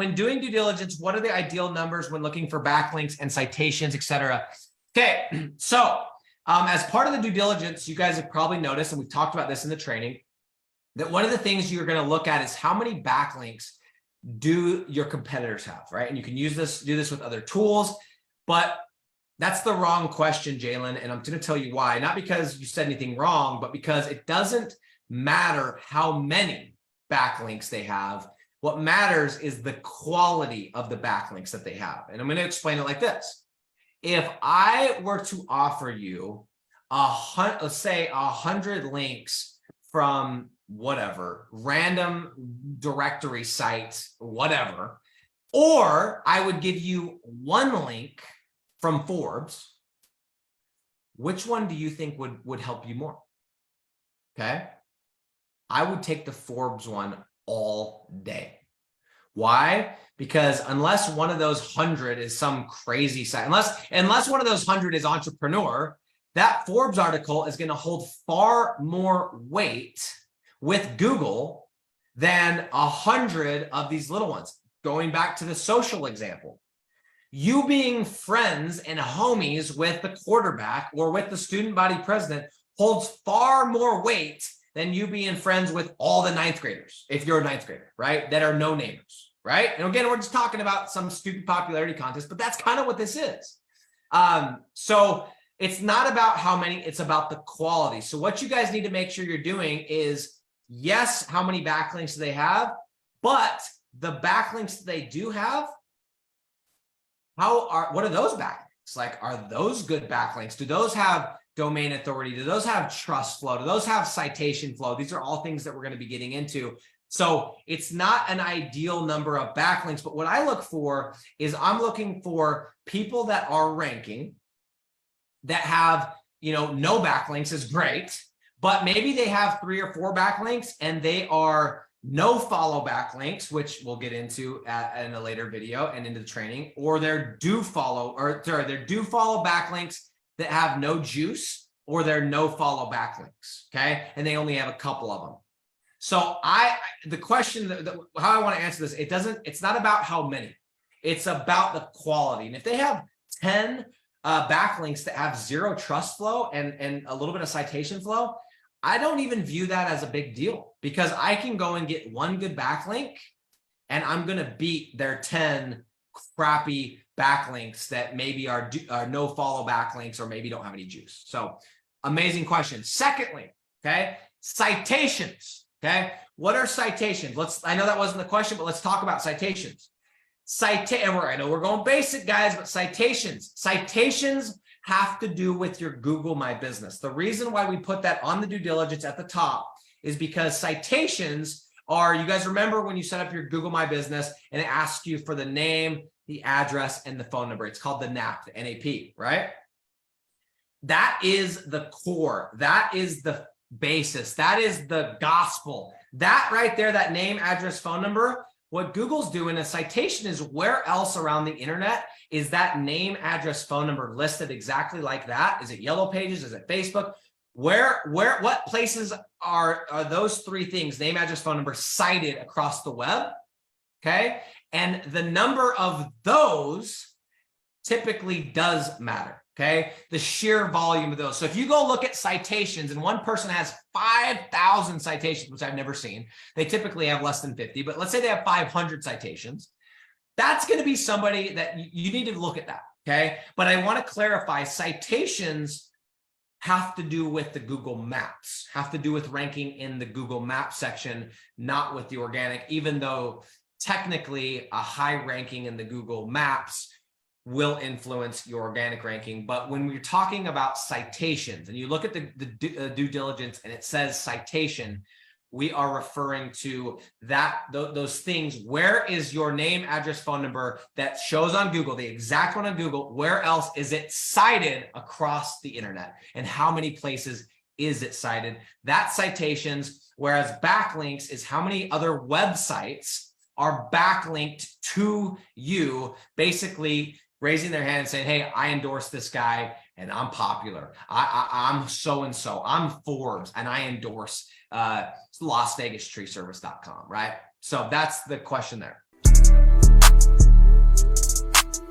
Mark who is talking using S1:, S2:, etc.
S1: when doing due diligence, what are the ideal numbers when looking for backlinks and citations, etc.? Okay, so as part of the due diligence, you guys have probably noticed, and we've talked about this in the training, that one of the things you're going to look at is how many backlinks do your competitors have, right? And you can do this with other tools, but that's the wrong question, Jalen, and I'm going to tell you why. Not because you said anything wrong, but because it doesn't matter how many backlinks they have. What matters is the quality of the backlinks that they have. And I'm going to explain it like this. If I were to offer you let's say 100 links from whatever, random directory site, whatever, or I would give you one link from Forbes, which one do you think would help you more? Okay. I would take the Forbes one all day. Why? Because unless one of those 100 is some crazy site, unless one of those 100 is entrepreneur, that Forbes article is going to hold far more weight with Google than 100 of these little ones. Going back to the social example, you being friends and homies with the quarterback or with the student body president holds far more weight than you being friends with all the ninth graders, if you're a ninth grader, right? That are no-namers, right? And again, we're just talking about some stupid popularity contest, but that's kind of what this is. So it's not about how many, it's about the quality. So what you guys need to make sure you're doing is, yes, how many backlinks do they have? But the backlinks that they do have, what are those backlinks? Like, are those good backlinks? Do those have domain authority? Do those have trust flow? Do those have citation flow? These are all things that we're going to be getting into. So it's not an ideal number of backlinks, but what I look for is I'm looking for people that are ranking, that have, no backlinks is great, but maybe they have 3 or 4 backlinks and they are no follow backlinks, which we'll get into in a later video and into the training, or they're do follow backlinks that have no juice, or they're no follow backlinks. Okay. And they only have a couple of them. So the question how I want to answer this, it's not about how many, it's about the quality. And if they have 10 backlinks that have 0 trust flow and a little bit of citation flow, I don't even view that as a big deal, because I can go and get one good backlink and I'm going to beat their 10 crappy backlinks that maybe are no follow backlinks or maybe don't have any juice. So amazing question. Secondly, okay, citations. Okay, what are citations? I know that wasn't the question, but let's talk about citations. I know we're going basic, guys, but citations have to do with your Google My Business. The reason why we put that on the due diligence at the top is because citations are, you guys remember when you set up your Google My Business and it asks you for the name, the address, and the phone number. It's called the NAP, the NAP, right? That is the core. That is the basis. That is the gospel. That right there, that name, address, phone number. What Google's doing, a citation is where else around the internet is that name, address, phone number listed exactly like that? Is it Yellow Pages? Is it Facebook? What places are those 3 things, name, address, phone number, cited across the web? Okay. And the number of those typically does matter. Okay. The sheer volume of those. So if you go look at citations and one person has 5,000 citations, which I've never seen, they typically have less than 50, but let's say they have 500 citations. That's going to be somebody that you need to look at that. Okay. But I want to clarify, citations have to do with the Google Maps, have to do with ranking in the Google Maps section, not with the organic, even though technically a high ranking in the Google Maps will influence your organic ranking. But when we're talking about citations and you look at the due diligence and it says citation, we are referring to those things. Where is your name, address, phone number that shows on Google, the exact one on Google? Where else is it cited across the internet? And how many places is it cited? That's citations, whereas backlinks is how many other websites are backlinked to you, basically raising their hand and saying, hey, I endorse this guy and I'm popular. I'm so-and-so, I'm Forbes and I endorse LasVegasTreeService.com, right? So that's the question there.